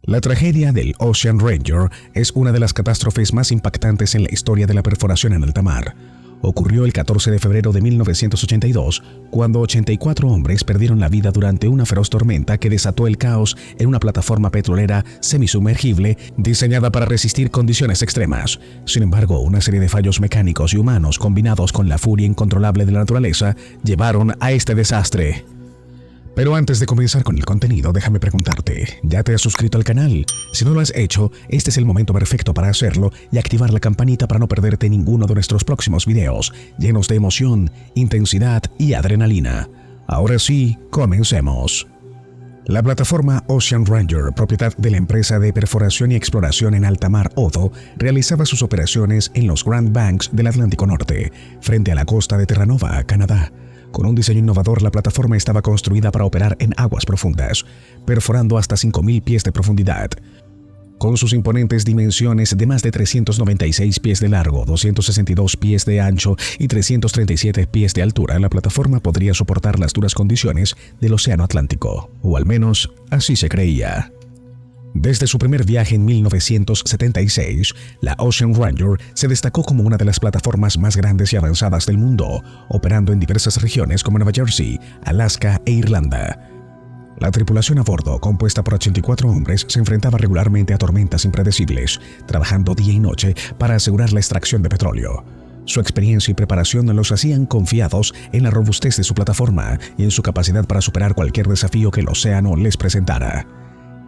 La tragedia del Ocean Ranger es una de las catástrofes más impactantes en la historia de la perforación en alta mar. Ocurrió el 14 de febrero de 1982, cuando 84 hombres perdieron la vida durante una feroz tormenta que desató el caos en una plataforma petrolera semisumergible diseñada para resistir condiciones extremas. Sin embargo, una serie de fallos mecánicos y humanos combinados con la furia incontrolable de la naturaleza llevaron a este desastre. Pero antes de comenzar con el contenido, déjame preguntarte, ¿ya te has suscrito al canal? Si no lo has hecho, este es el momento perfecto para hacerlo y activar la campanita para no perderte ninguno de nuestros próximos videos, llenos de emoción, intensidad y adrenalina. Ahora sí, comencemos. La plataforma Ocean Ranger, propiedad de la empresa de perforación y exploración en alta mar Odo, realizaba sus operaciones en los Grand Banks del Atlántico Norte, frente a la costa de Terranova, Canadá. Con un diseño innovador, la plataforma estaba construida para operar en aguas profundas, perforando hasta 5.000 pies de profundidad. Con sus imponentes dimensiones de más de 396 pies de largo, 262 pies de ancho y 337 pies de altura, la plataforma podría soportar las duras condiciones del Océano Atlántico, o al menos así se creía. Desde su primer viaje en 1976, la Ocean Ranger se destacó como una de las plataformas más grandes y avanzadas del mundo, operando en diversas regiones como Nueva Jersey, Alaska e Irlanda. La tripulación a bordo, compuesta por 84 hombres, se enfrentaba regularmente a tormentas impredecibles, trabajando día y noche para asegurar la extracción de petróleo. Su experiencia y preparación los hacían confiados en la robustez de su plataforma y en su capacidad para superar cualquier desafío que el océano les presentara.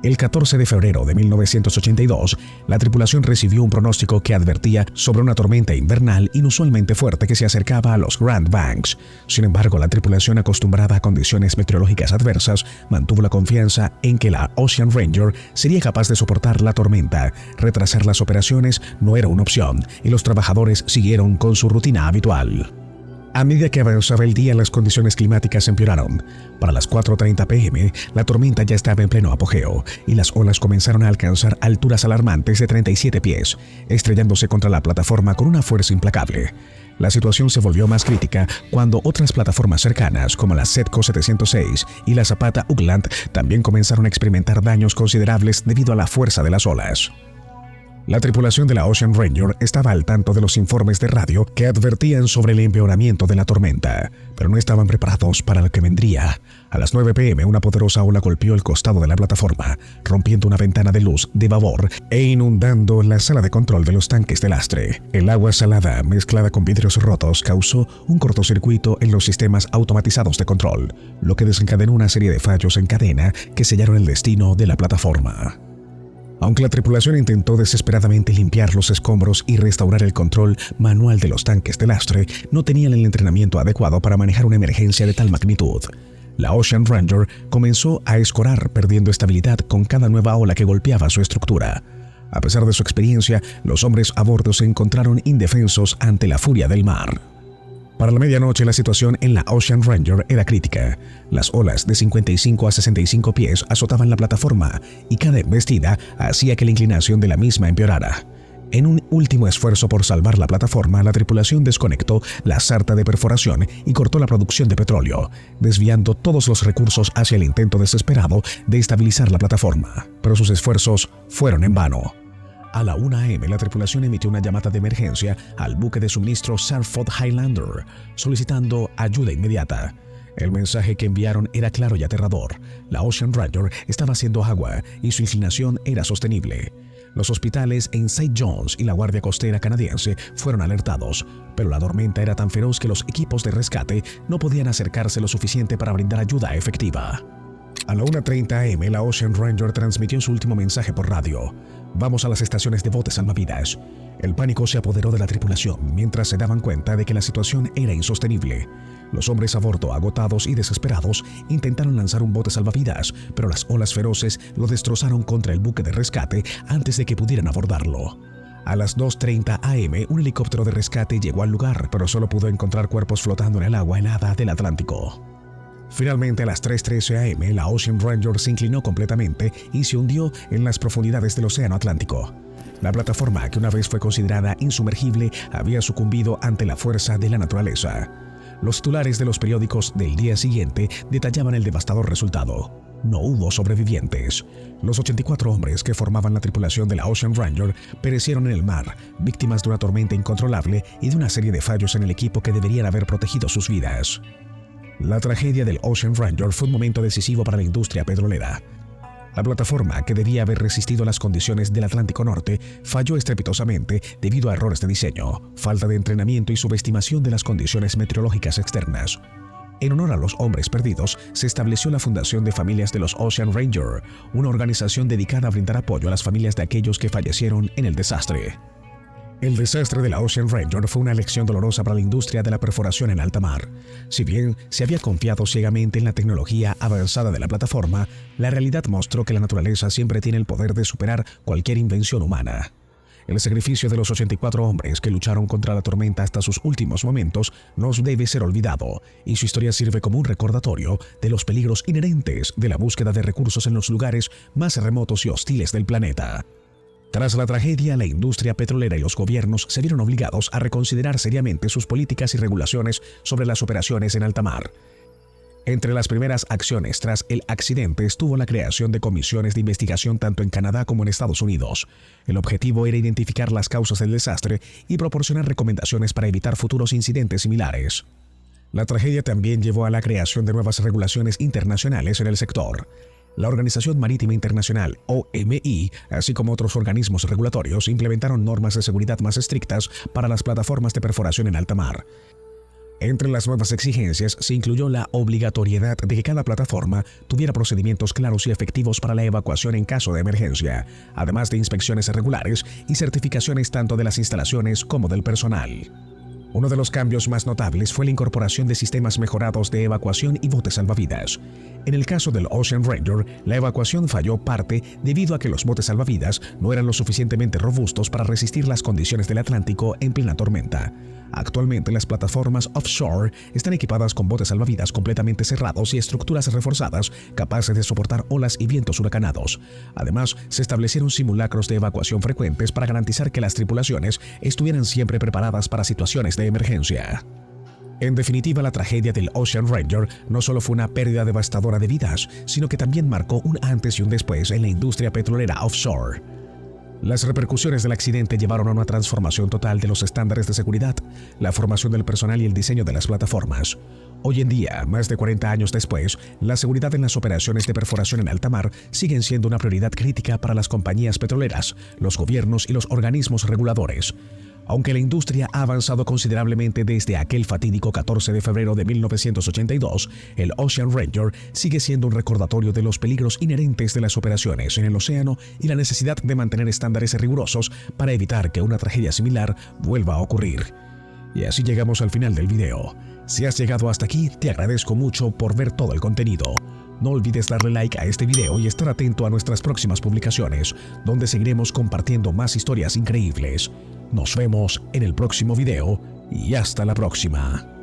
El 14 de febrero de 1982, la tripulación recibió un pronóstico que advertía sobre una tormenta invernal inusualmente fuerte que se acercaba a los Grand Banks. Sin embargo, la tripulación, acostumbrada a condiciones meteorológicas adversas, mantuvo la confianza en que la Ocean Ranger sería capaz de soportar la tormenta. Retrasar las operaciones no era una opción, y los trabajadores siguieron con su rutina habitual. A medida que avanzaba el día, las condiciones climáticas empeoraron. Para las 4:30 p.m., la tormenta ya estaba en pleno apogeo y las olas comenzaron a alcanzar alturas alarmantes de 37 pies, estrellándose contra la plataforma con una fuerza implacable. La situación se volvió más crítica cuando otras plataformas cercanas, como la Setco 706 y la Zapata Ugland, también comenzaron a experimentar daños considerables debido a la fuerza de las olas. La tripulación de la Ocean Ranger estaba al tanto de los informes de radio que advertían sobre el empeoramiento de la tormenta, pero no estaban preparados para lo que vendría. A las 9 p.m., una poderosa ola golpeó el costado de la plataforma, rompiendo una ventana de luz de babor e inundando la sala de control de los tanques de lastre. El agua salada, mezclada con vidrios rotos, causó un cortocircuito en los sistemas automatizados de control, lo que desencadenó una serie de fallos en cadena que sellaron el destino de la plataforma. Aunque la tripulación intentó desesperadamente limpiar los escombros y restaurar el control manual de los tanques de lastre, no tenían el entrenamiento adecuado para manejar una emergencia de tal magnitud. La Ocean Ranger comenzó a escorar, perdiendo estabilidad con cada nueva ola que golpeaba su estructura. A pesar de su experiencia, los hombres a bordo se encontraron indefensos ante la furia del mar. Para la medianoche, la situación en la Ocean Ranger era crítica. Las olas de 55 a 65 pies azotaban la plataforma y cada embestida hacía que la inclinación de la misma empeorara. En un último esfuerzo por salvar la plataforma, la tripulación desconectó la sarta de perforación y cortó la producción de petróleo, desviando todos los recursos hacia el intento desesperado de estabilizar la plataforma. Pero sus esfuerzos fueron en vano. A la 1 a.m., la tripulación emitió una llamada de emergencia al buque de suministro Sarford Highlander, solicitando ayuda inmediata. El mensaje que enviaron era claro y aterrador. La Ocean Ranger estaba haciendo agua y su inclinación era sostenible. Los hospitales en St. John's y la Guardia Costera canadiense fueron alertados, pero la tormenta era tan feroz que los equipos de rescate no podían acercarse lo suficiente para brindar ayuda efectiva. A la 1:30 a.m., la Ocean Ranger transmitió su último mensaje por radio. «Vamos a las estaciones de botes salvavidas». El pánico se apoderó de la tripulación mientras se daban cuenta de que la situación era insostenible. Los hombres a bordo, agotados y desesperados, intentaron lanzar un bote salvavidas, pero las olas feroces lo destrozaron contra el buque de rescate antes de que pudieran abordarlo. A las 2:30 a.m., un helicóptero de rescate llegó al lugar, pero solo pudo encontrar cuerpos flotando en el agua helada del Atlántico. Finalmente, a las 3:13 a.m., la Ocean Ranger se inclinó completamente y se hundió en las profundidades del Océano Atlántico. La plataforma, que una vez fue considerada insumergible, había sucumbido ante la fuerza de la naturaleza. Los titulares de los periódicos del día siguiente detallaban el devastador resultado. no hubo sobrevivientes. Los 84 hombres que formaban la tripulación de la Ocean Ranger perecieron en el mar, víctimas de una tormenta incontrolable y de una serie de fallos en el equipo que deberían haber protegido sus vidas. La tragedia del Ocean Ranger fue un momento decisivo para la industria petrolera. La plataforma, que debía haber resistido las condiciones del Atlántico Norte, falló estrepitosamente debido a errores de diseño, falta de entrenamiento y subestimación de las condiciones meteorológicas externas. En honor a los hombres perdidos, se estableció la Fundación de Familias de los Ocean Ranger, una organización dedicada a brindar apoyo a las familias de aquellos que fallecieron en el desastre. El desastre de la Ocean Ranger fue una lección dolorosa para la industria de la perforación en alta mar. Si bien se había confiado ciegamente en la tecnología avanzada de la plataforma, la realidad mostró que la naturaleza siempre tiene el poder de superar cualquier invención humana. El sacrificio de los 84 hombres que lucharon contra la tormenta hasta sus últimos momentos no debe ser olvidado, y su historia sirve como un recordatorio de los peligros inherentes de la búsqueda de recursos en los lugares más remotos y hostiles del planeta. Tras la tragedia, la industria petrolera y los gobiernos se vieron obligados a reconsiderar seriamente sus políticas y regulaciones sobre las operaciones en alta mar. Entre las primeras acciones tras el accidente estuvo la creación de comisiones de investigación tanto en Canadá como en Estados Unidos. El objetivo era identificar las causas del desastre y proporcionar recomendaciones para evitar futuros incidentes similares. La tragedia también llevó a la creación de nuevas regulaciones internacionales en el sector. La Organización Marítima Internacional, OMI, así como otros organismos regulatorios, implementaron normas de seguridad más estrictas para las plataformas de perforación en alta mar. Entre las nuevas exigencias se incluyó la obligatoriedad de que cada plataforma tuviera procedimientos claros y efectivos para la evacuación en caso de emergencia, además de inspecciones regulares y certificaciones tanto de las instalaciones como del personal. Uno de los cambios más notables fue la incorporación de sistemas mejorados de evacuación y botes salvavidas. En el caso del Ocean Ranger, la evacuación falló parte debido a que los botes salvavidas no eran lo suficientemente robustos para resistir las condiciones del Atlántico en plena tormenta. Actualmente, las plataformas offshore están equipadas con botes salvavidas completamente cerrados y estructuras reforzadas capaces de soportar olas y vientos huracanados. Además, se establecieron simulacros de evacuación frecuentes para garantizar que las tripulaciones estuvieran siempre preparadas para situaciones de emergencia. En definitiva, la tragedia del Ocean Ranger no solo fue una pérdida devastadora de vidas, sino que también marcó un antes y un después en la industria petrolera offshore. Las repercusiones del accidente llevaron a una transformación total de los estándares de seguridad, la formación del personal y el diseño de las plataformas. Hoy en día, más de 40 años después, la seguridad en las operaciones de perforación en alta mar siguen siendo una prioridad crítica para las compañías petroleras, los gobiernos y los organismos reguladores. Aunque la industria ha avanzado considerablemente desde aquel fatídico 14 de febrero de 1982, el Ocean Ranger sigue siendo un recordatorio de los peligros inherentes de las operaciones en el océano y la necesidad de mantener estándares rigurosos para evitar que una tragedia similar vuelva a ocurrir. Y así llegamos al final del video. Si has llegado hasta aquí, te agradezco mucho por ver todo el contenido. No olvides darle like a este video y estar atento a nuestras próximas publicaciones, donde seguiremos compartiendo más historias increíbles. Nos vemos en el próximo video y hasta la próxima.